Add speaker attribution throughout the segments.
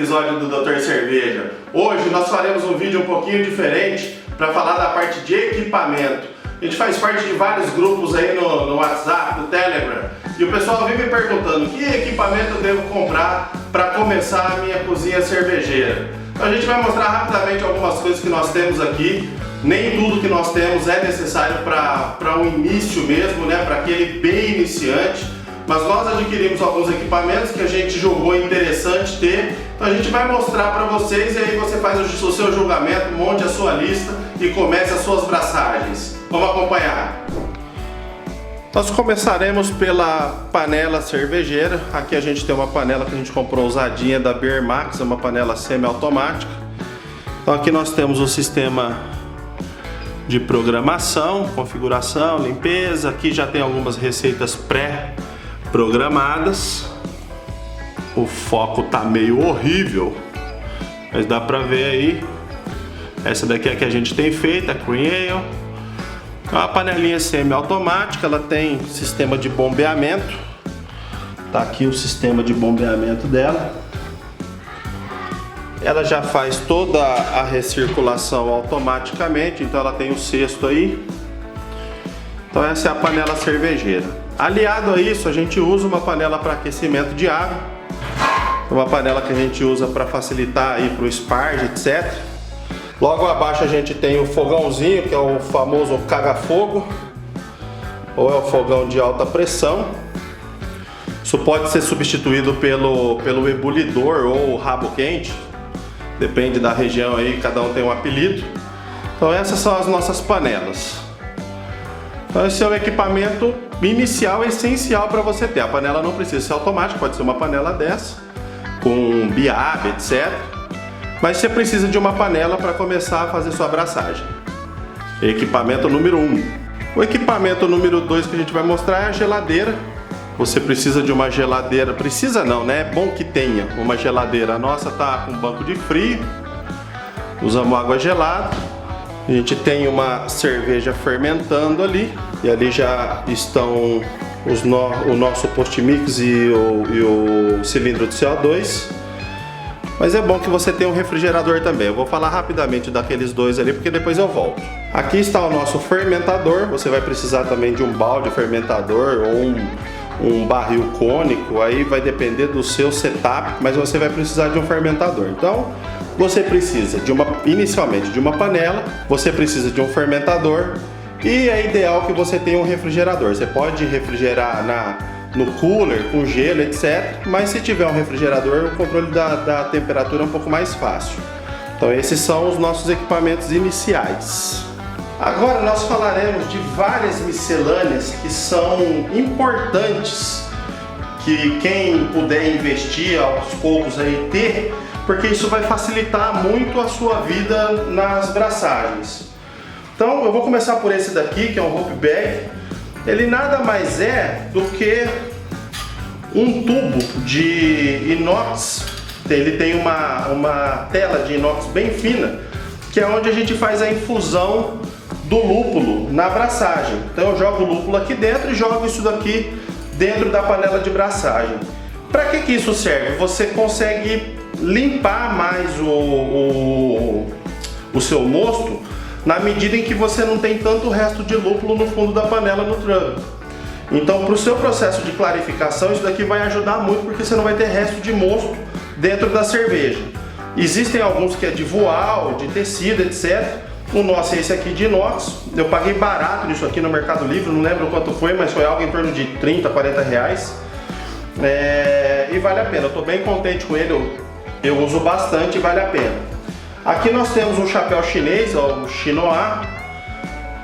Speaker 1: episódio do Dr. Cerveja. Hoje nós faremos um vídeo um pouquinho diferente para falar da parte de equipamento. A gente faz parte de vários grupos aí no WhatsApp, no Telegram, e o pessoal vive me perguntando que equipamento eu devo comprar para começar a minha cozinha cervejeira. Então a gente vai mostrar rapidamente algumas coisas que nós temos aqui. Nem tudo que nós temos é necessário para o início mesmo, né? Para aquele bem iniciante. Mas nós adquirimos alguns equipamentos que a gente julgou interessante ter. Então a gente vai mostrar para vocês e aí você faz o seu julgamento, monte a sua lista e comece as suas braçagens. Vamos acompanhar. Nós começaremos pela panela cervejeira. Aqui a gente tem uma panela que a gente comprou usadinha da Beer Max, é uma panela semi-automática. Então aqui nós temos o sistema de programação, configuração, limpeza. Aqui já tem algumas receitas pré-programadas. O foco tá meio horrível, mas dá pra ver aí. Essa daqui é a que a gente tem feito, a Cream Ale. É uma panelinha semi-automática, ela tem sistema de bombeamento. Tá aqui o sistema de bombeamento dela. Ela já faz toda a recirculação automaticamente, então ela tem o cesto aí. Então essa é a panela cervejeira. Aliado a isso, a gente usa uma panela para aquecimento de água. Uma panela que a gente usa para facilitar aí para o esparge, etc. Logo abaixo a gente tem o fogãozinho, que é o famoso caga-fogo, ou é o fogão de alta pressão. Isso pode ser substituído pelo ebulidor ou rabo quente. Depende da região aí, cada um tem um apelido. Então essas são as nossas panelas. Então esse é o equipamento inicial essencial para você ter. A panela não precisa ser automática, pode ser uma panela dessa, com biab, etc. Mas você precisa de uma panela para começar a fazer sua abraçagem. Equipamento número 1. O equipamento número 2 que a gente vai mostrar é a geladeira. Você precisa de uma geladeira, precisa não, né? É bom que tenha uma geladeira. A nossa tá com banco de frio, usamos água gelada. A gente tem uma cerveja fermentando ali, e ali já estão o nosso post-mix e o cilindro de CO2. Mas é bom que você tenha um refrigerador também. Eu vou falar rapidamente daqueles dois ali, porque depois eu volto. Aqui está o nosso fermentador. Você vai precisar também de um balde fermentador ou um barril cônico, aí vai depender do seu setup, mas você vai precisar de um fermentador. Então, você precisa inicialmente de uma panela, você precisa de um fermentador e é ideal que você tenha um refrigerador. Você pode refrigerar no cooler, com gelo, etc. Mas se tiver um refrigerador, o controle da temperatura é um pouco mais fácil. Então, esses são os nossos equipamentos iniciais. Agora nós falaremos de várias miscelâneas que são importantes, que quem puder investir aos poucos aí ter, porque isso vai facilitar muito a sua vida nas braçagens. Então eu vou começar por esse daqui, que é um hoop bag. Ele nada mais é do que um tubo de inox. Ele tem uma tela de inox bem fina, que é onde a gente faz a infusão do lúpulo na braçagem. Então eu jogo o lúpulo aqui dentro e jogo isso daqui dentro da panela de braçagem. Para que isso serve? Você consegue limpar mais o seu mosto na medida em que você não tem tanto resto de lúpulo no fundo da panela no tranco. Então, para o seu processo de clarificação, isso daqui vai ajudar muito, porque você não vai ter resto de mosto dentro da cerveja. Existem alguns que é de voal, de tecido, etc. O nosso é esse aqui de inox. Eu paguei barato nisso aqui no Mercado Livre, não lembro quanto foi, mas foi algo em torno de 30, 40 reais. E vale a pena, eu estou bem contente com ele, eu uso bastante e vale a pena. Aqui nós temos um chapéu chinês, ó, o Chinois,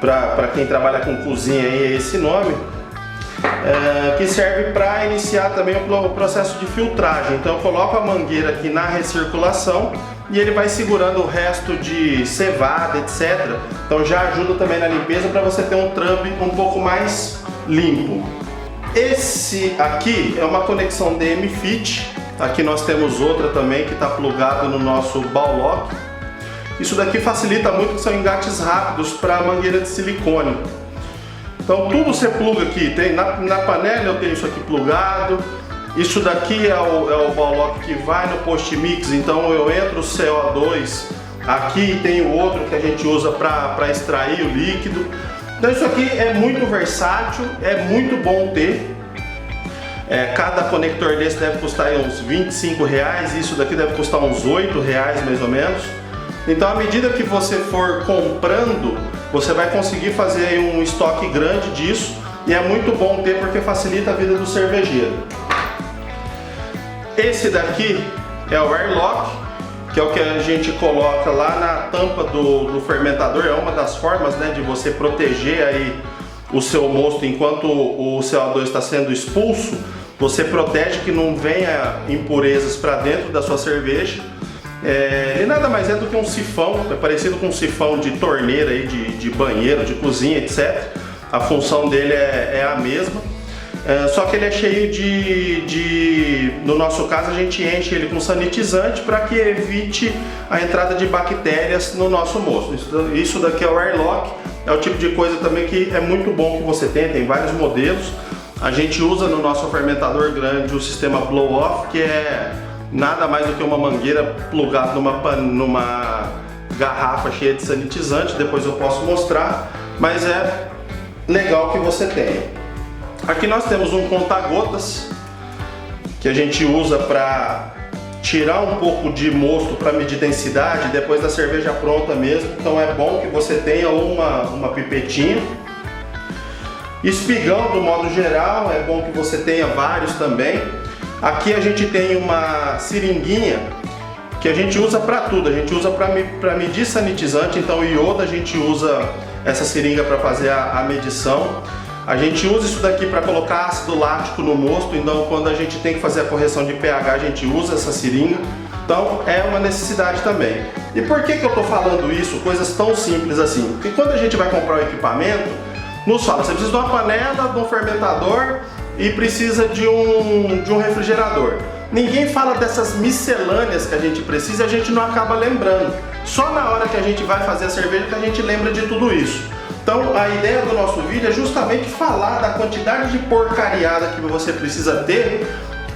Speaker 1: para quem trabalha com cozinha aí é esse nome, que serve para iniciar também o processo de filtragem. Então eu coloco a mangueira aqui na recirculação e ele vai segurando o resto de cevada, etc. Então já ajuda também na limpeza para você ter um trub um pouco mais limpo. Esse aqui é uma conexão DM-FIT. Aqui nós temos outra também que está plugado no nosso ball lock. Isso daqui facilita muito, que são engates rápidos para a mangueira de silicone. Então tudo você pluga aqui, tem na panela eu tenho isso aqui plugado, Isso daqui é o ball lock que vai no post mix, então eu entro o CO2 aqui e tem o outro que a gente usa para extrair o líquido. Então isso aqui é muito versátil, é muito bom ter. Cada conector desse deve custar aí uns R$25, isso daqui deve custar uns R$8 mais ou menos. Então à medida que você for comprando, você vai conseguir fazer aí um estoque grande disso, e é muito bom ter porque facilita a vida do cervejeiro. Esse daqui é o airlock, que é o que a gente coloca lá na tampa do fermentador. É uma das formas, né, de você proteger aí o seu mosto enquanto o CO2 está sendo expulso. Você protege que não venha impurezas para dentro da sua cerveja. Ele nada mais é do que um sifão, é parecido com um sifão de torneira aí, de banheiro, de cozinha, etc. A função dele é a mesma. Só que ele é cheio no nosso caso a gente enche ele com sanitizante para que evite a entrada de bactérias no nosso mosto. Isso daqui é o airlock, é o tipo de coisa também que é muito bom que você tem vários modelos. A gente usa no nosso fermentador grande o sistema blow-off, que é nada mais do que uma mangueira plugada numa garrafa cheia de sanitizante. Depois eu posso mostrar, mas é legal que você tenha. Aqui nós temos um conta-gotas que a gente usa para tirar um pouco de mosto para medir densidade depois da cerveja pronta mesmo. Então é bom que você tenha uma pipetinha. Espigão, do modo geral, é bom que você tenha vários também. Aqui a gente tem uma seringuinha que a gente usa para tudo. A gente usa para medir sanitizante, então o iodo a gente usa essa seringa para fazer a medição. A gente usa isso daqui para colocar ácido lático no mosto, então quando a gente tem que fazer a correção de pH a gente usa essa seringa. Então é uma necessidade também. E por que eu estou falando isso? Coisas tão simples assim. Porque quando a gente vai comprar o equipamento, nos fala, você precisa de uma panela, de um fermentador e precisa de um refrigerador. Ninguém fala dessas miscelâneas que a gente precisa e a gente não acaba lembrando. Só na hora que a gente vai fazer a cerveja que a gente lembra de tudo isso. Então a ideia do nosso vídeo é justamente falar da quantidade de porcariada que você precisa ter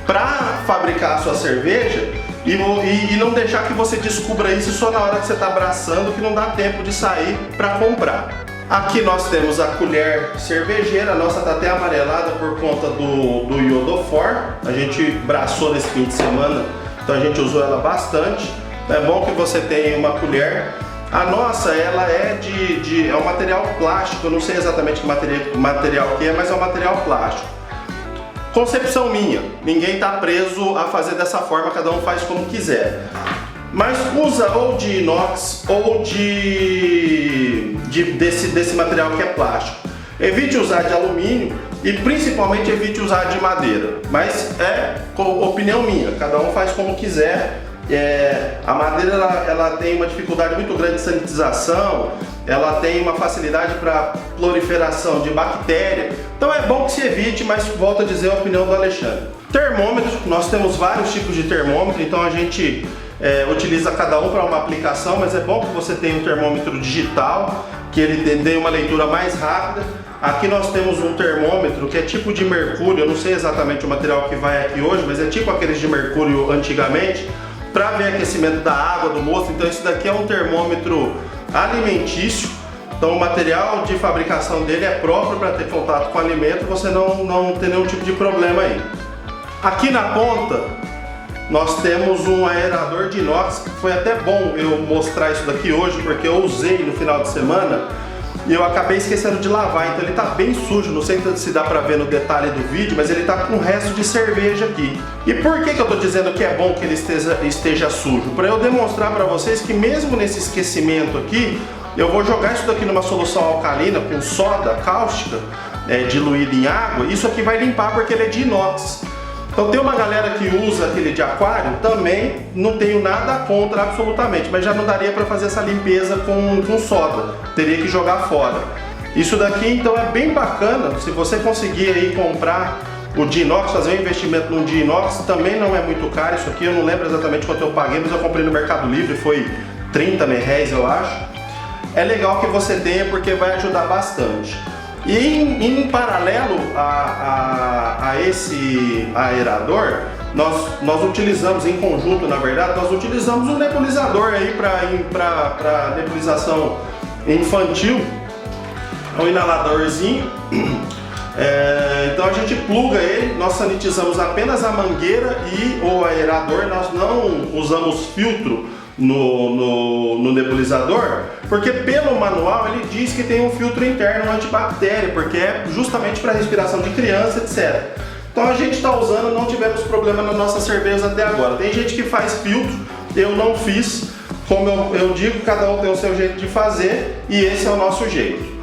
Speaker 1: para fabricar a sua cerveja e não deixar que você descubra isso só na hora que você está abraçando, que não dá tempo de sair para comprar. Aqui nós temos a colher cervejeira, a nossa está até amarelada por conta do iodofor. A gente braçou nesse fim de semana, então a gente usou ela bastante. É bom que você tenha uma colher. A nossa, ela é é um material plástico, eu não sei exatamente que material que é, mas é um material plástico. Concepção minha, ninguém está preso a fazer dessa forma, cada um faz como quiser. Mas usa ou de inox ou desse material que é plástico. Evite usar de alumínio e principalmente evite usar de madeira. Mas é opinião minha, cada um faz como quiser. A madeira ela tem uma dificuldade muito grande de sanitização, ela tem uma facilidade para proliferação de bactéria, então é bom que se evite, mas volto a dizer a opinião do Alexandre. Termômetro, nós temos vários tipos de termômetro, então a gente utiliza cada um para uma aplicação, mas é bom que você tenha um termômetro digital, que ele dê uma leitura mais rápida. Aqui nós temos um termômetro que é tipo de mercúrio, eu não sei exatamente o material que vai aqui hoje, mas é tipo aqueles de mercúrio antigamente, para ver aquecimento da água, do mosto. Então isso daqui é um termômetro alimentício, então o material de fabricação dele é próprio para ter contato com o alimento, você não tem nenhum tipo de problema aí. Aqui na ponta nós temos um aerador de inox, foi até bom eu mostrar isso daqui hoje, porque eu usei no final de semana e eu acabei esquecendo de lavar, então ele está bem sujo, não sei se dá para ver no detalhe do vídeo, mas ele está com resto de cerveja aqui. E por que eu estou dizendo que é bom que ele esteja sujo? Para eu demonstrar para vocês que mesmo nesse esquecimento aqui, eu vou jogar isso daqui numa solução alcalina com soda cáustica diluída em água, isso aqui vai limpar porque ele é de inox. Então tem uma galera que usa aquele de aquário, também não tenho nada contra absolutamente, mas já não daria para fazer essa limpeza com soda, teria que jogar fora. Isso daqui então é bem bacana, se você conseguir aí comprar o de inox, fazer um investimento num de inox, também não é muito caro isso aqui, eu não lembro exatamente quanto eu paguei, mas eu comprei no Mercado Livre, foi R$30 eu acho. É legal que você tenha porque vai ajudar bastante. E em paralelo a esse aerador, nós utilizamos em conjunto, na verdade, nós utilizamos um nebulizador aí para nebulização infantil, um inaladorzinho. Então a gente pluga ele, nós sanitizamos apenas a mangueira e o aerador, nós não usamos filtro no nebulizador, porque pelo manual ele diz que tem um filtro interno antibactéria, porque é justamente para respiração de criança, etc. Então a gente está usando, não tivemos problema nas nossas cervejas até agora. Tem gente que faz filtro, eu não fiz, como eu digo, cada um tem o seu jeito de fazer e esse é o nosso jeito.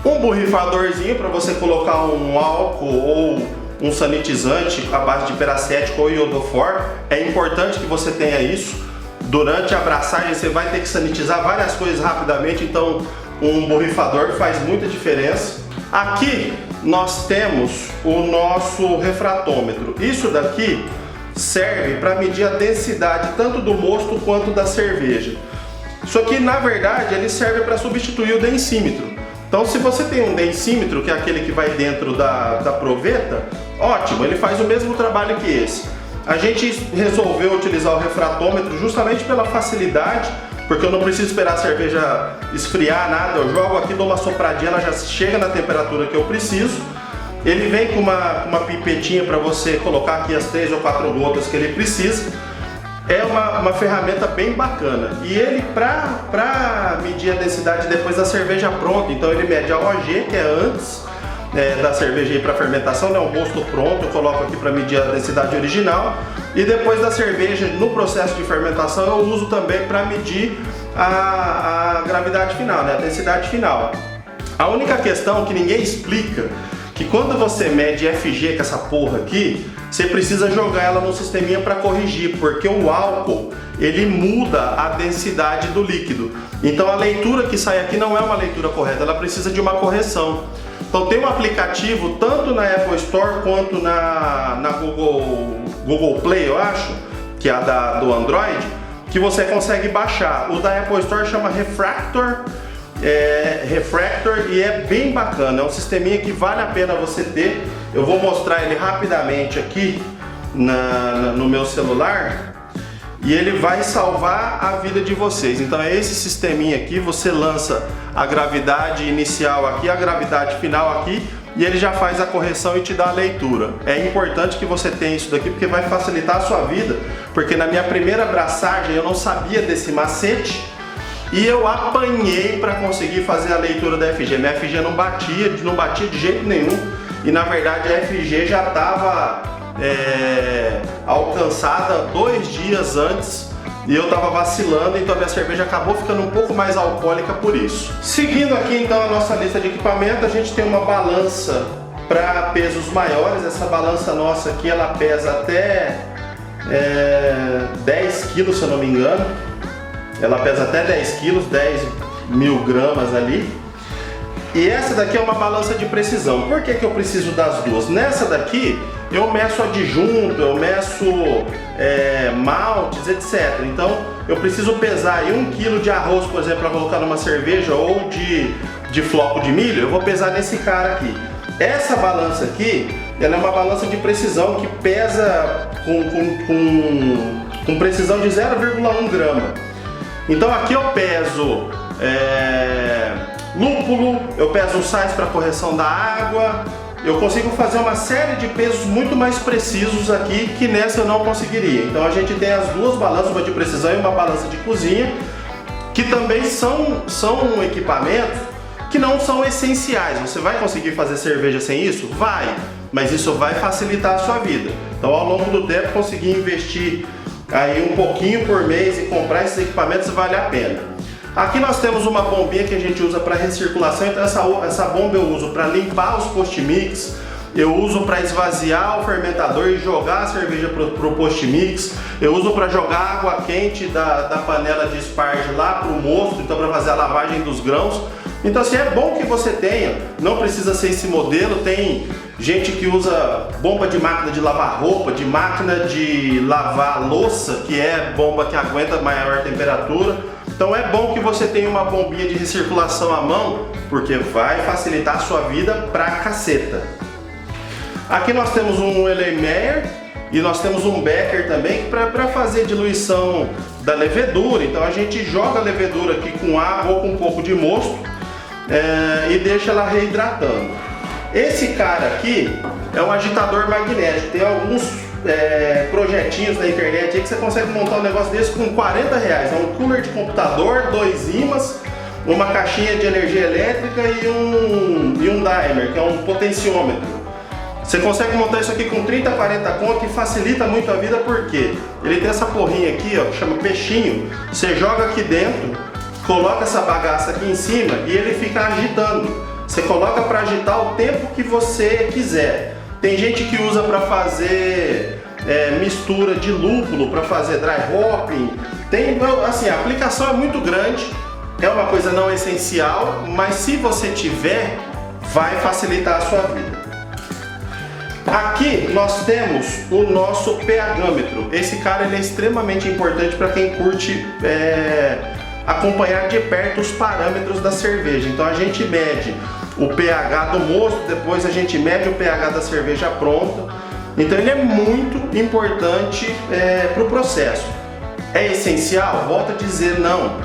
Speaker 1: Um borrifadorzinho para você colocar um álcool ou um sanitizante à base de peracético ou iodofor, é importante que você tenha isso. Durante a abraçagem você vai ter que sanitizar várias coisas rapidamente, então um borrifador faz muita diferença. Aqui nós temos o nosso refratômetro. Isso daqui serve para medir a densidade tanto do mosto quanto da cerveja. Isso aqui, na verdade, ele serve para substituir o densímetro. Então, se você tem um densímetro, que é aquele que vai dentro da proveta, ótimo, ele faz o mesmo trabalho que esse. A gente resolveu utilizar o refratômetro justamente pela facilidade, porque eu não preciso esperar a cerveja esfriar, nada. Eu jogo aqui, dou uma sopradinha, ela já chega na temperatura que eu preciso. Ele vem com uma pipetinha para você colocar aqui as 3 ou 4 gotas que ele precisa. É uma ferramenta bem bacana. E ele, para medir a densidade depois da cerveja pronta, então ele mede a OG, que é antes da cerveja ir para fermentação, né? Um mosto pronto, eu coloco aqui para medir a densidade original. E depois da cerveja, no processo de fermentação, eu uso também para medir a gravidade final, né? A densidade final. A única questão que ninguém explica, que quando você mede FG com essa porra aqui, você precisa jogar ela no sisteminha para corrigir, porque o álcool ele muda a densidade do líquido. Então a leitura que sai aqui não é uma leitura correta, ela precisa de uma correção. Então tem um aplicativo tanto na Apple Store quanto na Google Play, eu acho, que é a do Android, que você consegue baixar. O da Apple Store chama Refractor, e é bem bacana, é um sisteminha que vale a pena você ter. Eu vou mostrar ele rapidamente aqui no meu celular e ele vai salvar a vida de vocês. Então é esse sisteminha aqui, você lança a gravidade inicial aqui, a gravidade final aqui, e ele já faz a correção e te dá a leitura. É importante que você tenha isso daqui porque vai facilitar a sua vida, porque na minha primeira abraçagem eu não sabia desse macete e eu apanhei para conseguir fazer a leitura da FG. Minha FG não batia de jeito nenhum, e na verdade a FG já estava alcançada 2 dias antes e eu estava vacilando, então a minha cerveja acabou ficando um pouco mais alcoólica por isso. Seguindo aqui então a nossa lista de equipamento, a gente tem uma balança para pesos maiores. Essa balança nossa aqui, ela pesa até 10 kg, se eu não me engano. Ela pesa até 10 kg, 10.000 gramas ali. E essa daqui é uma balança de precisão. Por que eu preciso das duas? Nessa daqui eu meço adjunto, eu meço maltes, etc. Então eu preciso pesar aí 1 kg de arroz, por exemplo, para colocar numa cerveja, ou de floco de milho. Eu vou pesar nesse cara aqui. Essa balança aqui, ela é uma balança de precisão que pesa com precisão de 0,1 grama. Então aqui eu peso lúpulo, eu peso sais para correção da água. Eu consigo fazer uma série de pesos muito mais precisos aqui que nessa eu não conseguiria. Então a gente tem as duas balanças, uma de precisão e uma balança de cozinha, que também são equipamentos que não são essenciais. Você vai conseguir fazer cerveja sem isso? Vai, mas isso vai facilitar a sua vida. Então ao longo do tempo conseguir investir aí um pouquinho por mês e comprar esses equipamentos vale a pena. Aqui nós temos uma bombinha que a gente usa para recirculação, então essa bomba eu uso para limpar os post-mix, eu uso para esvaziar o fermentador e jogar a cerveja para o post-mix, eu uso para jogar água quente da panela de esparge lá para o mosto, então para fazer a lavagem dos grãos. Então assim, é bom que você tenha, não precisa ser esse modelo, tem gente que usa bomba de máquina de lavar roupa, de máquina de lavar louça, que é bomba que aguenta maior temperatura. Então é bom que você tenha uma bombinha de recirculação à mão, porque vai facilitar a sua vida pra caceta. Aqui nós temos um Erlenmeyer e nós temos um Becker também para fazer diluição da levedura. Então a gente joga a levedura aqui com água ou com um pouco de mosto e deixa ela reidratando. Esse cara aqui é um agitador magnético. Tem alguns projetinhos na internet aí que você consegue montar um negócio desse com R$40. É um cooler de computador, 2 ímãs, uma caixinha de energia elétrica e um dimer, que é um potenciômetro. Você consegue montar isso aqui com 30, 40 conto e facilita muito a vida, porque ele tem essa porrinha aqui, ó, que chama peixinho. Você joga aqui dentro, coloca essa bagaça aqui em cima e ele fica agitando. Você coloca para agitar o tempo que você quiser. Tem gente que usa para fazer mistura de lúpulo, para fazer dry hopping. Tem, assim, a aplicação é muito grande, é uma coisa não essencial, mas se você tiver, vai facilitar a sua vida. Aqui nós temos o nosso pHmetro. Esse cara ele é extremamente importante para quem curte acompanhar de perto os parâmetros da cerveja. Então a gente mede o pH do mosto, depois a gente mede o pH da cerveja pronta. Então ele é muito importante para o processo. É essencial? Volto a dizer não.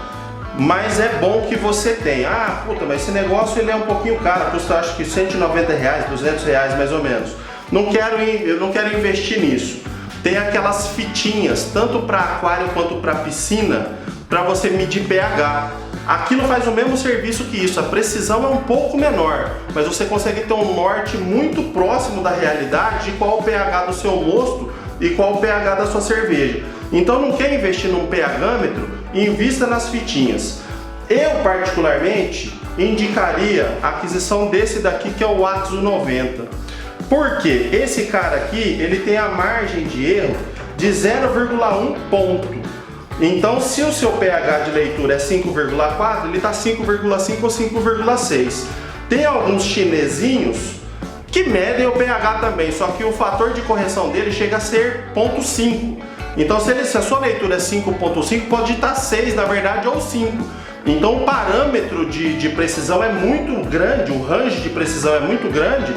Speaker 1: Mas é bom que você tenha. Ah, puta, mas esse negócio ele é um pouquinho caro, custa acho que R$190, R$200 mais ou menos. Eu não quero investir nisso. Tem aquelas fitinhas, tanto para aquário quanto para piscina, para você medir pH. Aquilo faz o mesmo serviço que isso, a precisão é um pouco menor, mas você consegue ter um norte muito próximo da realidade de qual o pH do seu mosto e qual o pH da sua cerveja. Então não quer investir num pHmetro? Invista nas fitinhas. Eu particularmente indicaria a aquisição desse daqui, que é o Watson 90. Porque esse cara aqui, ele tem a margem de erro de 0,1 ponto. Então, se o seu pH de leitura é 5,4, ele está 5,5 ou 5,6. Tem alguns chinesinhos que medem o pH também, só que o fator de correção dele chega a ser 0,5. Então, se a sua leitura é 5,5, pode estar 6, na verdade, ou 5. Então, o parâmetro de precisão é muito grande, o range de precisão é muito grande.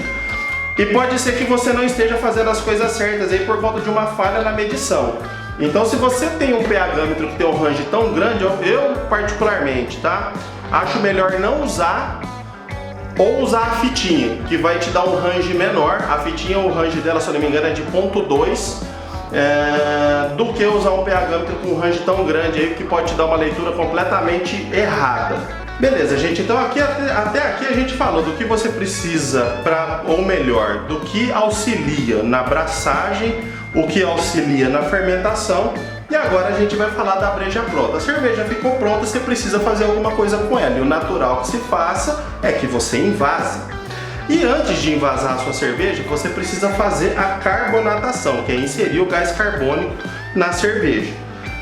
Speaker 1: E pode ser que você não esteja fazendo as coisas certas aí por conta de uma falha na medição. Então, se você tem um pHmetro que tem um range tão grande, eu particularmente, tá? Acho melhor não usar ou usar a fitinha, que vai te dar um range menor. A fitinha, o range dela, se eu não me engano, é de 0,2, do que usar um pHmetro com um range tão grande aí que pode te dar uma leitura completamente errada. Beleza, gente, então até aqui a gente falou do que você precisa ou melhor, do que auxilia na braçagem, o que auxilia na fermentação, e agora a gente vai falar da breja pronta. A cerveja ficou pronta, você precisa fazer alguma coisa com ela, e o natural que se faça é que você invase. E antes de envasar a sua cerveja, você precisa fazer a carbonatação, que é inserir o gás carbônico na cerveja.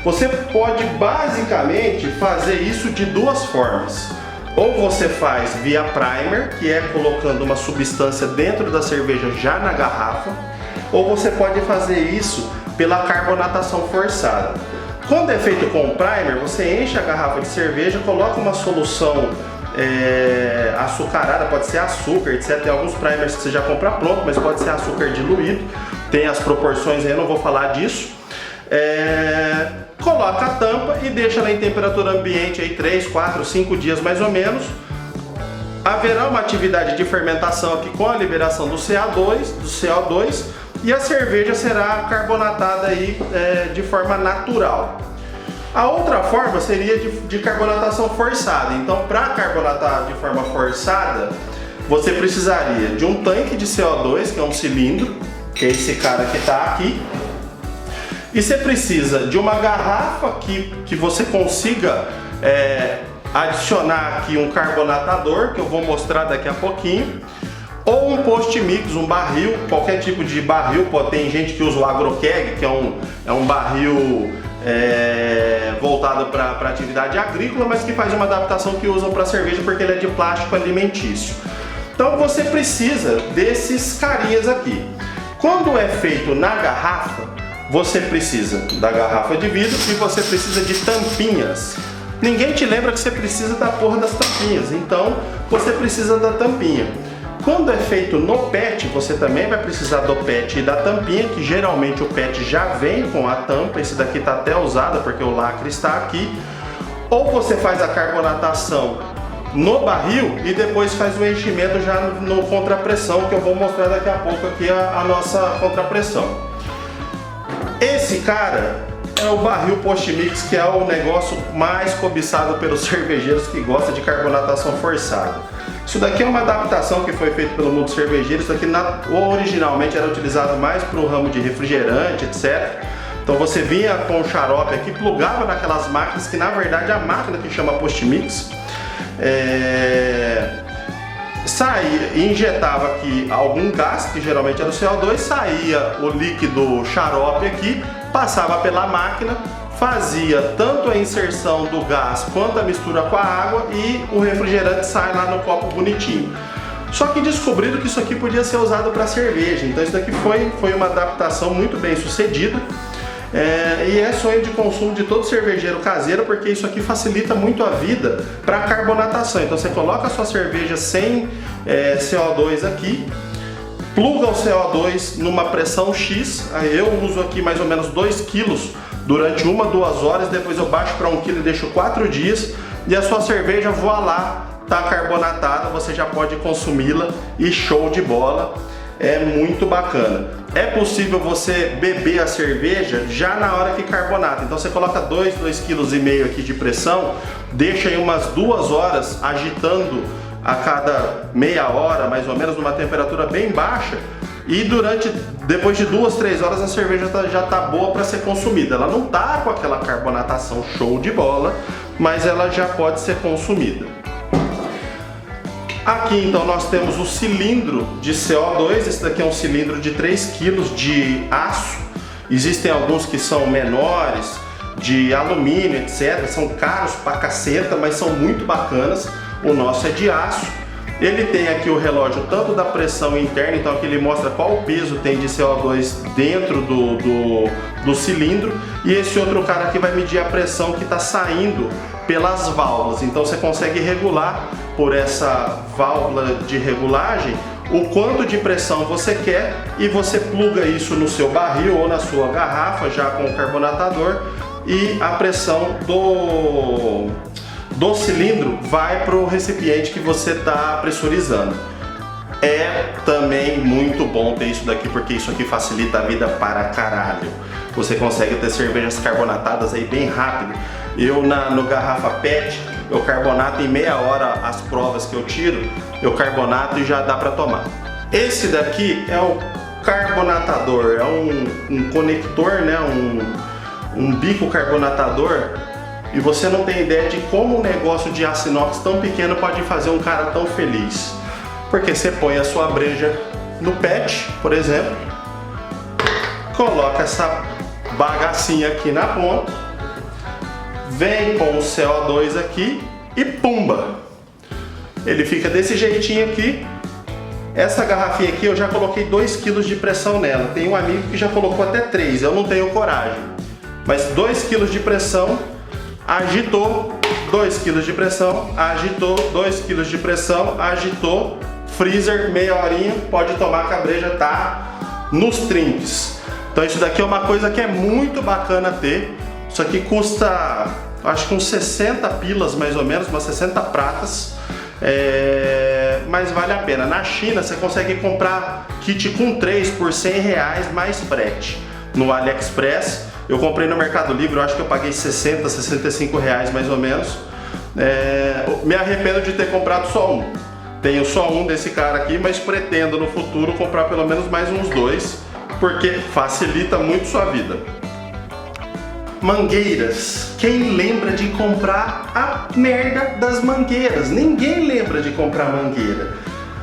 Speaker 1: Você pode basicamente fazer isso de duas formas. Ou você faz via primer, que é colocando uma substância dentro da cerveja já na garrafa, ou você pode fazer isso pela carbonatação forçada. Quando é feito com primer, você enche a garrafa de cerveja, coloca uma solução açucarada, pode ser açúcar, etc. Tem alguns primers que você já compra pronto, mas pode ser açúcar diluído. Tem as proporções aí, eu não vou falar disso. Coloca a tampa e deixa ela em temperatura ambiente aí 3, 4, 5 dias mais ou menos. Haverá uma atividade de fermentação aqui com a liberação do CO2 e a cerveja será carbonatada aí de forma natural. A outra forma seria de carbonatação forçada. Então, para carbonatar de forma forçada, você precisaria de um tanque de CO2, que é um cilindro, que é esse cara que está aqui. E você precisa de uma garrafa que você consiga adicionar aqui um carbonatador, que eu vou mostrar daqui a pouquinho, ou um post-mix, um barril, qualquer tipo de barril. Tem gente que usa o agrokeg, que é um barril voltado para atividade agrícola, mas que faz uma adaptação que usam para cerveja porque ele é de plástico alimentício. Então você precisa desses carinhas aqui. Quando é feito na garrafa, você precisa da garrafa de vidro e você precisa de tampinhas. ninguém te lembra que você precisa da porra das tampinhas, então você precisa da tampinha. Quando é feito no PET, você também vai precisar do PET e da tampinha, que geralmente o PET já vem com a tampa, esse daqui está até usado porque o lacre está aqui. Ou você faz a carbonatação no barril e depois faz o enchimento já no contrapressão, que eu vou mostrar daqui a pouco aqui a nossa contrapressão. Esse cara é o barril post-mix, que é o negócio mais cobiçado pelos cervejeiros que gostam de carbonatação forçada. Isso daqui é uma adaptação que foi feita pelo mundo cervejeiro. Isso daqui originalmente era utilizado mais para o ramo de refrigerante, etc. Então você vinha com o xarope aqui, plugava naquelas máquinas, que na verdade é a máquina que chama post-mix, saía e injetava aqui algum gás, que geralmente era o CO2, saía o líquido xarope aqui, passava pela máquina, fazia tanto a inserção do gás quanto a mistura com a água e o refrigerante sai lá no copo bonitinho. Só que descobriram que isso aqui podia ser usado para cerveja, então isso daqui foi uma adaptação muito bem sucedida. E é sonho de consumo de todo cervejeiro caseiro, porque isso aqui facilita muito a vida para carbonatação. Então você coloca a sua cerveja sem CO2 aqui, pluga o CO2 numa pressão X, aí eu uso aqui mais ou menos 2 kg durante 1 a 2 horas, depois eu baixo para 1 kg e deixo 4 dias, e a sua cerveja, voilá, tá carbonatada, você já pode consumi-la e show de bola. É muito bacana. É possível você beber a cerveja já na hora que carbonata. Então você coloca 2,5 kg aqui de pressão, deixa aí umas 2 horas agitando a cada meia hora, mais ou menos, numa temperatura bem baixa. E depois de 2, 3 horas a cerveja já tá boa para ser consumida. Ela não tá com aquela carbonatação show de bola, mas ela já pode ser consumida. Aqui então nós temos o cilindro de CO2, esse daqui é um cilindro de 3 kg de aço. Existem alguns que são menores, de alumínio, etc. São caros pra caceta, mas são muito bacanas. O nosso é de aço. Ele tem aqui o relógio tanto da pressão interna, então aqui ele mostra qual o peso tem de CO2 dentro do cilindro. E esse outro cara aqui vai medir a pressão que está saindo pelas válvulas. Então você consegue regular por essa válvula de regulagem o quanto de pressão você quer, e você pluga isso no seu barril ou na sua garrafa já com o carbonatador, e a pressão do cilindro vai para o recipiente que você está pressurizando. É também muito bom ter isso daqui, porque isso aqui facilita a vida para caralho. Você consegue ter cervejas carbonatadas aí bem rápido. Eu no garrafa PET, eu carbonato em meia hora as provas que eu tiro, eu carbonato e já dá para tomar. Esse daqui é o carbonatador, é um conector, né? um bico carbonatador. E você não tem ideia de como um negócio de aço inox tão pequeno pode fazer um cara tão feliz. Porque você põe a sua breja no PET, por exemplo, coloca essa bagacinha aqui na ponta, vem com o CO2 aqui e pumba! Ele fica desse jeitinho aqui. Essa garrafinha aqui eu já coloquei 2 kg de pressão nela. Tem um amigo que já colocou até 3, eu não tenho coragem. Mas 2 kg de pressão, agitou, 2 kg de pressão, agitou, 2 kg de pressão, agitou, freezer, meia horinha, pode tomar, que a breja tá nos trinques. Então isso daqui é uma coisa que é muito bacana ter. Isso aqui custa, acho que uns 60 pilas mais ou menos, umas 60 pratas, mas vale a pena. Na China você consegue comprar kit com 3 por 100 reais mais frete. No AliExpress, eu comprei no Mercado Livre, eu acho que eu paguei 60, 65 reais mais ou menos. Me arrependo de ter comprado só um. Tenho só um desse cara aqui, mas pretendo no futuro comprar pelo menos mais uns 2, porque facilita muito sua vida. Mangueiras. Quem lembra de comprar a merda das mangueiras? Ninguém lembra de comprar mangueira.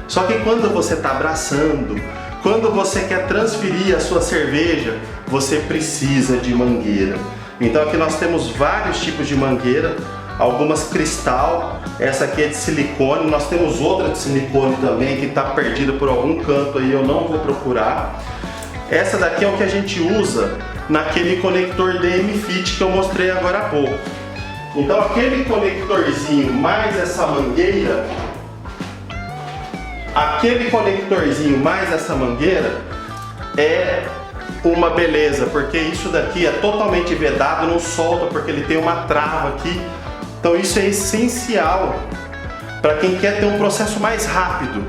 Speaker 1: Só que quando você está abraçando, quando você quer transferir a sua cerveja, você precisa de mangueira. Então aqui nós temos vários tipos de mangueira, algumas cristal, essa aqui é de silicone, nós temos outra de silicone também que está perdida por algum canto aí, eu não vou procurar. Essa daqui é o que a gente usa naquele conector DM Fit que eu mostrei agora há pouco. Então aquele conectorzinho mais essa mangueira, é uma beleza, porque isso daqui é totalmente vedado, não solta, porque ele tem uma trava aqui. Então isso é essencial para quem quer ter um processo mais rápido.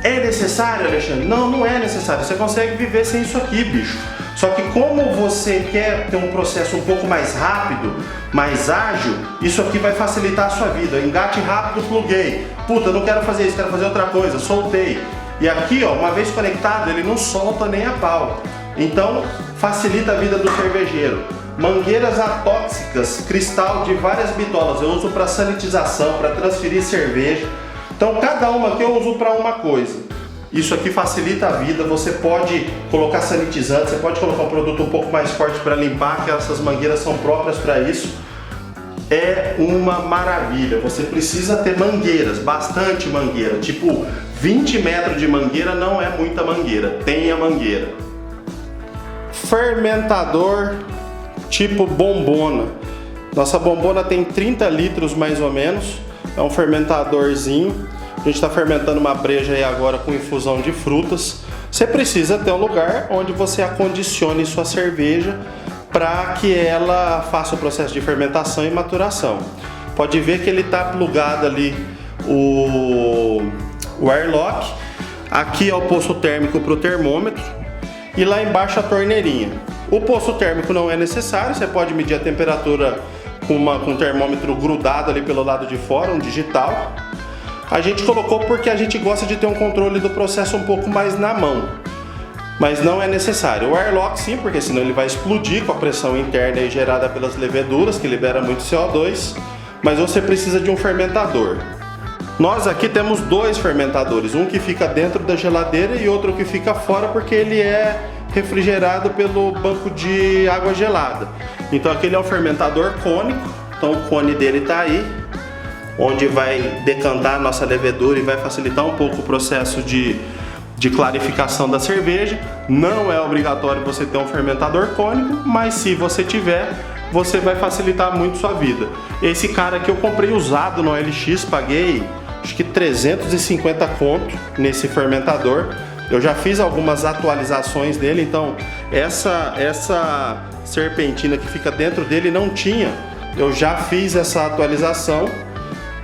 Speaker 1: É necessário, Alexandre? Não, não é necessário. Você consegue viver sem isso aqui, bicho. Só que como você quer ter um processo um pouco mais rápido, mais ágil, isso aqui vai facilitar a sua vida. Engate rápido, pluguei. Puta, não quero fazer isso, quero fazer outra coisa, soltei. E aqui, ó, uma vez conectado, ele não solta nem a pau. Então, facilita a vida do cervejeiro. Mangueiras atóxicas, cristal de várias bitolas. Eu uso para sanitização, para transferir cerveja. Então, cada uma aqui eu uso para uma coisa. Isso aqui facilita a vida, você pode colocar sanitizante, você pode colocar um produto um pouco mais forte para limpar, que essas mangueiras são próprias para isso. É uma maravilha, você precisa ter mangueiras, bastante mangueira, tipo 20 metros de mangueira não é muita mangueira, tenha mangueira. Fermentador tipo bombona. Nossa bombona tem 30 litros mais ou menos, é um fermentadorzinho. A gente está fermentando uma breja aí agora com infusão de frutas. Você precisa ter um lugar onde você acondicione sua cerveja para que ela faça o processo de fermentação e maturação. Pode ver que ele está plugado ali o airlock. Aqui é o poço térmico para o termômetro e lá embaixo a torneirinha. O poço térmico não é necessário, você pode medir a temperatura com um termômetro grudado ali pelo lado de fora, um digital. A gente colocou porque a gente gosta de ter um controle do processo um pouco mais na mão, mas não é necessário. O airlock sim, porque senão ele vai explodir com a pressão interna aí gerada pelas leveduras, que libera muito CO2, mas você precisa de um fermentador. Nós aqui temos dois fermentadores, um que fica dentro da geladeira e outro que fica fora porque ele é refrigerado pelo banco de água gelada. Então aquele é um fermentador cônico, então o cone dele está aí, onde vai decantar a nossa levedura e vai facilitar um pouco o processo de clarificação da cerveja. Não é obrigatório você ter um fermentador cônico, mas se você tiver, você vai facilitar muito sua vida. Esse cara aqui eu comprei usado no OLX, paguei acho que 350 conto nesse fermentador. Eu já fiz algumas atualizações dele, então essa serpentina que fica dentro dele não tinha. Eu já fiz essa atualização.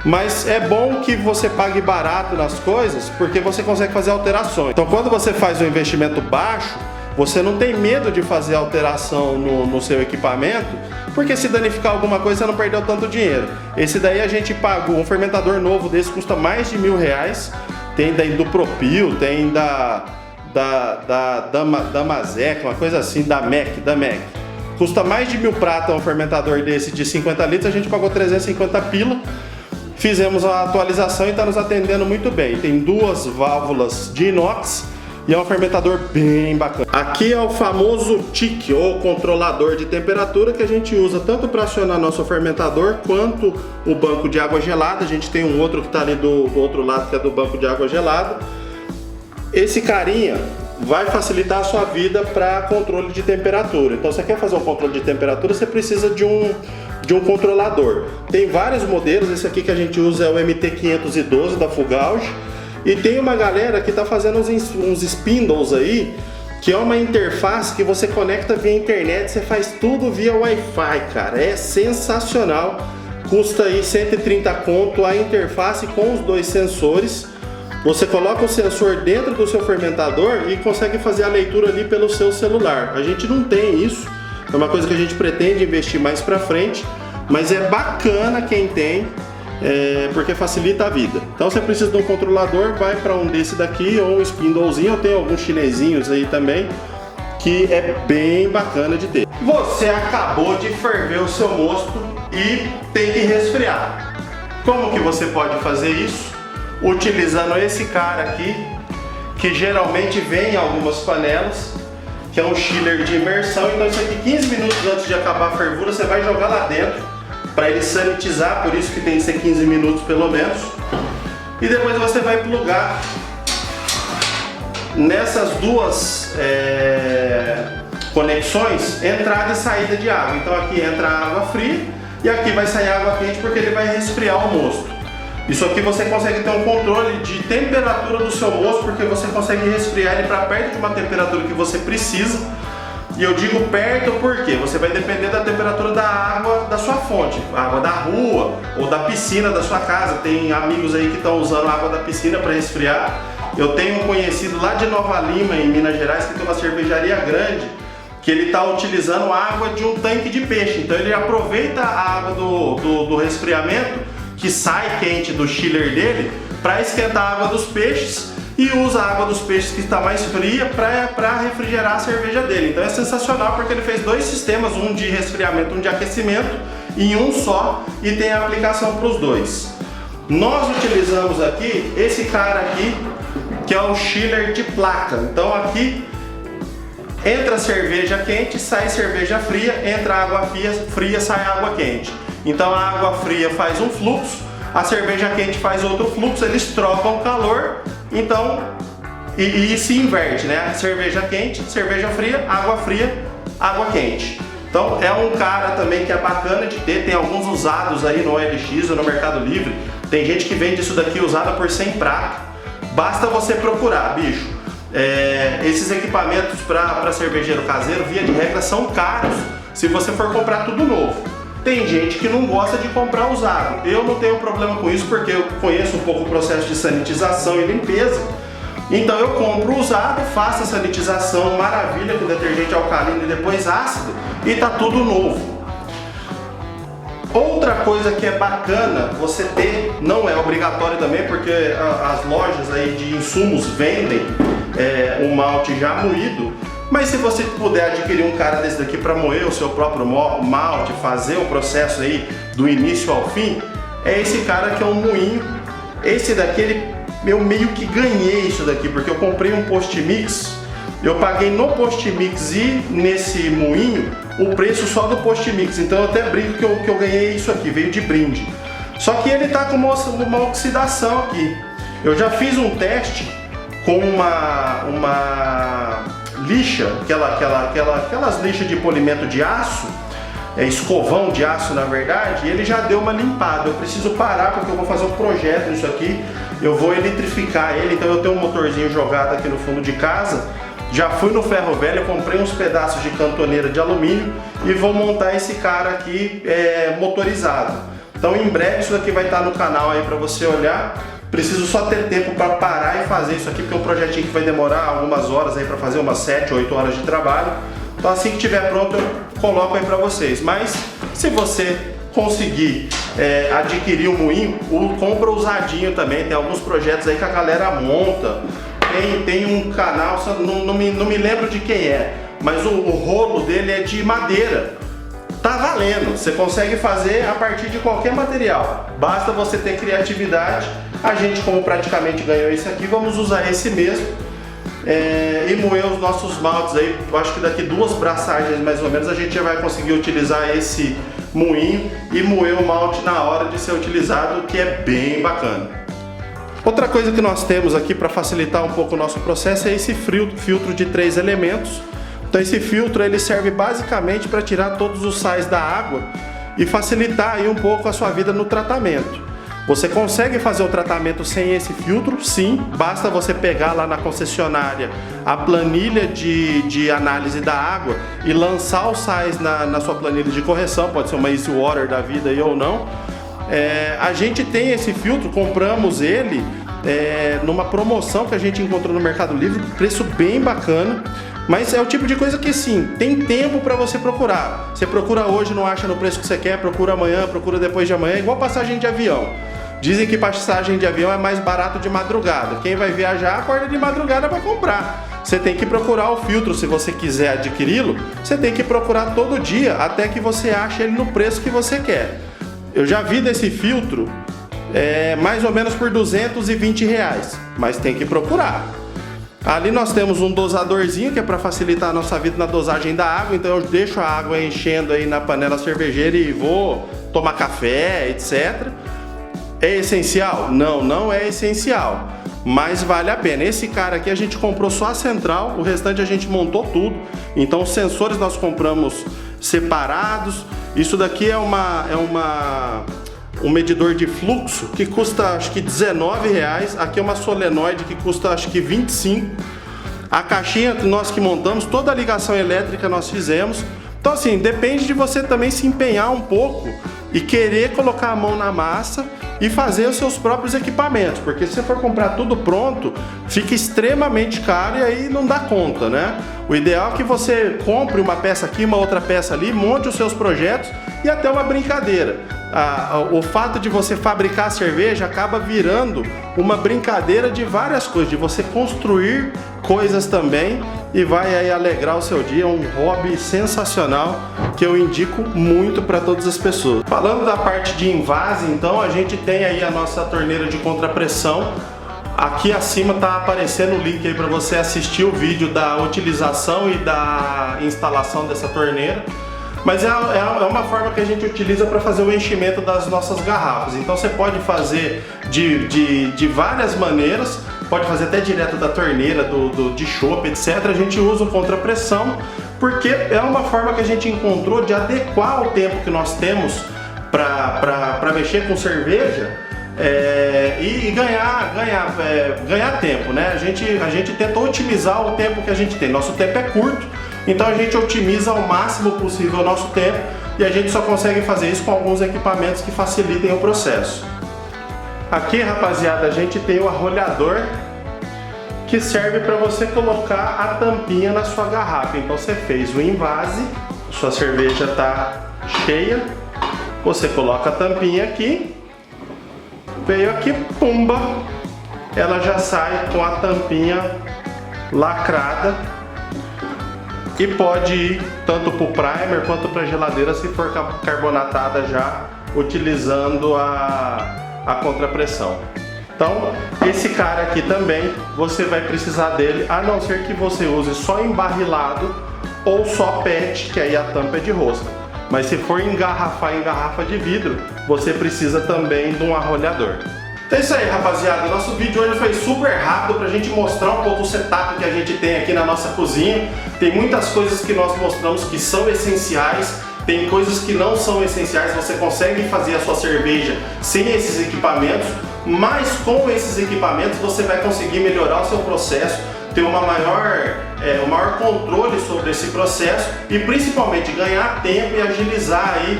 Speaker 1: Mas é bom que você pague barato nas coisas, porque você consegue fazer alterações. Então quando você faz um investimento baixo, você não tem medo de fazer alteração no seu equipamento, porque se danificar alguma coisa você não perdeu tanto dinheiro. Esse daí a gente pagou, um fermentador novo desse custa mais de R$1.000, tem daí do Propil, tem da Mazec, uma coisa assim, da Mac. Custa mais de 1.000 prata um fermentador desse de 50 litros, a gente pagou 350 pila. Fizemos a atualização e está nos atendendo muito bem. Tem duas válvulas de inox e é um fermentador bem bacana. Aqui é o famoso TIC, ou controlador de temperatura, que a gente usa tanto para acionar nosso fermentador quanto o banco de água gelada. A gente tem um outro que está ali do outro lado, que é do banco de água gelada. Esse carinha vai facilitar a sua vida para controle de temperatura. Então, você quer fazer um controle de temperatura, você precisa de um controlador. Tem vários modelos, esse aqui que a gente usa é o MT512 da Fugauge, e tem uma galera que está fazendo uns spindles aí, que é uma interface que você conecta via internet, você faz tudo via Wi-Fi, cara, é sensacional, custa aí 130 conto a interface com os dois sensores. Você coloca o sensor dentro do seu fermentador e consegue fazer a leitura ali pelo seu celular. A gente não tem isso, é uma coisa que a gente pretende investir mais pra frente, mas é bacana quem tem, porque facilita a vida. Então você precisa de um controlador, vai para um desse daqui ou um spindlezinho. Eu tenho alguns chinesinhos aí também, que é bem bacana de ter. Você acabou de ferver o seu mosto e tem que resfriar. Como que você pode fazer isso? Utilizando esse cara aqui, que geralmente vem em algumas panelas, que é um chiller de imersão. Então isso aqui, 15 minutos antes de acabar a fervura, você vai jogar lá dentro para ele sanitizar, por isso que tem que ser 15 minutos pelo menos. E depois você vai plugar nessas duas conexões, entrada e saída de água. Então aqui entra a água fria, e aqui vai sair água quente porque ele vai resfriar o mosto. Isso aqui você consegue ter um controle de temperatura do seu mosto, porque você consegue resfriar ele para perto de uma temperatura que você precisa. E eu digo perto porque você vai depender da temperatura da água da sua fonte, água da rua ou da piscina da sua casa. Tem amigos aí que estão usando a água da piscina para resfriar. Eu tenho um conhecido lá de Nova Lima, em Minas Gerais, que tem uma cervejaria grande, que ele está utilizando água de um tanque de peixe. Então ele aproveita a água do resfriamento, que sai quente do chiller dele, para esquentar a água dos peixes, e usa a água dos peixes que está mais fria para refrigerar a cerveja dele. Então é sensacional porque ele fez dois sistemas, um de resfriamento, um de aquecimento, em um só, e tem a aplicação para os dois. Nós utilizamos aqui esse cara aqui, que é o chiller de placa. Então aqui entra cerveja quente, sai cerveja fria, entra água fria, sai água quente. Então a água fria faz um fluxo, a cerveja quente faz outro fluxo, eles trocam calor, então e se inverte, né? Cerveja quente, cerveja fria, água quente. Então é um cara também que é bacana de ter, tem alguns usados aí no OLX ou no Mercado Livre, tem gente que vende isso daqui usado por 100 prato, basta você procurar, bicho. Esses equipamentos para cervejeiro caseiro, via de regra, são caros se você for comprar tudo novo. Tem gente que não gosta de comprar usado. Eu não tenho problema com isso porque eu conheço um pouco o processo de sanitização e limpeza. Então eu compro usado, faço a sanitização, maravilha, com detergente alcalino e depois ácido, e tá tudo novo. Outra coisa que é bacana você ter, não é obrigatório também, porque as lojas aí de insumos vendem um malte já moído, mas se você puder adquirir um cara desse daqui para moer o seu próprio malte, fazer o processo aí do início ao fim, é esse cara que é um moinho. Esse daqui, eu meio que ganhei isso daqui, porque eu comprei um post-mix, eu paguei no post-mix e nesse moinho o preço só do post-mix, então eu até brinco que eu ganhei isso aqui, veio de brinde. Só que ele tá com uma oxidação aqui. Eu já fiz um teste com uma lixa, aquelas lixas de polimento de aço, escovão de aço na verdade, e ele já deu uma limpada. Eu preciso parar porque eu vou fazer um projeto nisso aqui, eu vou eletrificar ele, então eu tenho um motorzinho jogado aqui no fundo de casa, já fui no ferro velho, comprei uns pedaços de cantoneira de alumínio e vou montar esse cara aqui motorizado. Então em breve isso aqui vai estar no canal aí para você olhar. Preciso só ter tempo para parar e fazer isso aqui, porque é um projetinho que vai demorar algumas horas aí para fazer, umas 7, 8 horas de trabalho. Então assim que estiver pronto eu coloco aí para vocês. Mas se você conseguir adquirir um moinho, compra usadinho também. Tem alguns projetos aí que a galera monta. Tem um canal, não me lembro de quem é, mas o rolo dele é de madeira. Tá valendo, você consegue fazer a partir de qualquer material, basta você ter criatividade. A gente, como praticamente ganhou esse aqui, vamos usar esse mesmo e moer os nossos maltes aí. Eu acho que daqui 2 braçagens mais ou menos a gente já vai conseguir utilizar esse moinho e moer o malte na hora de ser utilizado, que é bem bacana. Outra coisa que nós temos aqui para facilitar um pouco o nosso processo é esse filtro de 3 elementos. Então esse filtro ele serve basicamente para tirar todos os sais da água e facilitar aí um pouco a sua vida no tratamento. Você consegue fazer o tratamento sem esse filtro? Sim, basta você pegar lá na concessionária a planilha de análise da água e lançar os sais na sua planilha de correção, pode ser uma Easy Water da vida aí ou não. A gente tem esse filtro, compramos ele numa promoção que a gente encontrou no Mercado Livre, preço bem bacana. Mas é o tipo de coisa que sim, tem tempo para você procurar. Você procura hoje, não acha no preço que você quer, procura amanhã, procura depois de amanhã, igual passagem de avião. Dizem que passagem de avião é mais barato de madrugada. Quem vai viajar acorda de madrugada para comprar. Você tem que procurar o filtro, se você quiser adquiri-lo, você tem que procurar todo dia até que você ache ele no preço que você quer. Eu já vi desse filtro mais ou menos por R$220, mas tem que procurar. Ali nós temos um dosadorzinho que é para facilitar a nossa vida na dosagem da água, então eu deixo a água enchendo aí na panela cervejeira e vou tomar café, etc. É essencial? Não, não é essencial, mas vale a pena. Esse cara aqui a gente comprou só a central, o restante a gente montou tudo. Então os sensores nós compramos separados Isso daqui é um medidor de fluxo que custa acho que R$19. Aqui é uma solenoide que custa acho que 25. A caixinha que nós montamos, toda a ligação elétrica nós fizemos. Então assim, depende de você também se empenhar um pouco e querer colocar a mão na massa e fazer os seus próprios equipamentos, porque se você for comprar tudo pronto, fica extremamente caro e aí não dá conta, né? O ideal é que você compre uma peça aqui, uma outra peça ali, monte os seus projetos e até uma brincadeira. O fato de você fabricar cerveja acaba virando uma brincadeira de várias coisas, de você construir coisas também, e vai aí alegrar o seu dia. Um hobby sensacional que eu indico muito para todas as pessoas. Falando da parte de envase, então, a gente tem aí a nossa torneira de contrapressão. Aqui acima tá aparecendo o link aí para você assistir o vídeo da utilização e da instalação dessa torneira. Mas é uma forma que a gente utiliza para fazer o enchimento das nossas garrafas. Então você pode fazer de várias maneiras, pode fazer até direto da torneira, de chopp, etc. A gente usa o contrapressão porque é uma forma que a gente encontrou de adequar o tempo que nós temos para mexer com cerveja e ganhar tempo, né? A gente tenta otimizar o tempo que a gente tem. Nosso tempo é curto, então a gente otimiza ao máximo possível o nosso tempo e a gente só consegue fazer isso com alguns equipamentos que facilitem o processo. Aqui, rapaziada, a gente tem o arrolhador que serve para você colocar a tampinha na sua garrafa. Então você fez o envase, sua cerveja está cheia, você coloca a tampinha aqui, veio aqui, pumba, ela já sai com a tampinha lacrada e pode ir tanto para o primer quanto para a geladeira se for carbonatada já, utilizando a contrapressão. Então, esse cara aqui também, você vai precisar dele, a não ser que você use só embarrilado ou só PET, que aí a tampa é de rosca. Mas se for engarrafar em garrafa de vidro, você precisa também de um arrolhador. Então é isso aí, rapaziada. Nosso vídeo hoje foi super rápido pra gente mostrar um pouco o setup que a gente tem aqui na nossa cozinha. Tem muitas coisas que nós mostramos que são essenciais, tem coisas que não são essenciais. Você consegue fazer a sua cerveja sem esses equipamentos, mas com esses equipamentos você vai conseguir melhorar o seu processo, ter um maior controle sobre esse processo e principalmente ganhar tempo e agilizar aí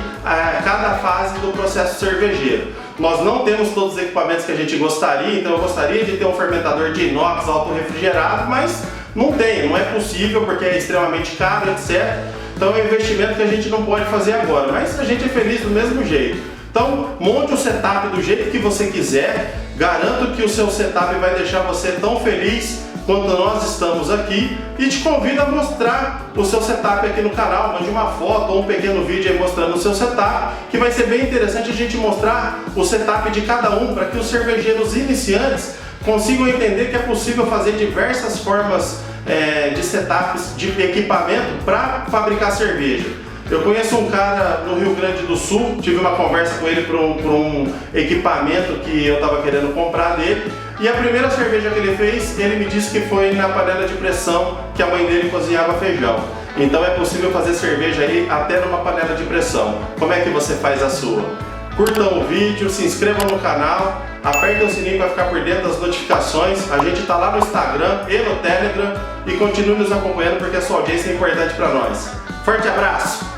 Speaker 1: cada fase do processo cervejeiro. Nós não temos todos os equipamentos que a gente gostaria, então eu gostaria de ter um fermentador de inox autorrefrigerado, mas não é possível porque é extremamente caro, etc. Então é um investimento que a gente não pode fazer agora, mas a gente é feliz do mesmo jeito. Então monte o setup do jeito que você quiser, garanto que o seu setup vai deixar você tão feliz quanto nós estamos aqui e te convido a mostrar o seu setup aqui no canal. Mande uma foto ou um pequeno vídeo aí mostrando o seu setup, que vai ser bem interessante a gente mostrar o setup de cada um para que os cervejeiros iniciantes consigam entender que é possível fazer diversas formas de setups de equipamento para fabricar cerveja. Eu conheço um cara no Rio Grande do Sul, tive uma conversa com ele por um equipamento que eu estava querendo comprar dele, e a primeira cerveja que ele fez, ele me disse que foi na panela de pressão que a mãe dele cozinhava feijão. Então é possível fazer cerveja aí até numa panela de pressão. Como é que você faz a sua? Curtam o vídeo, se inscrevam no canal, apertem o sininho para ficar por dentro das notificações. A gente está lá no Instagram e no Telegram e continue nos acompanhando porque a sua audiência é importante para nós. Forte abraço!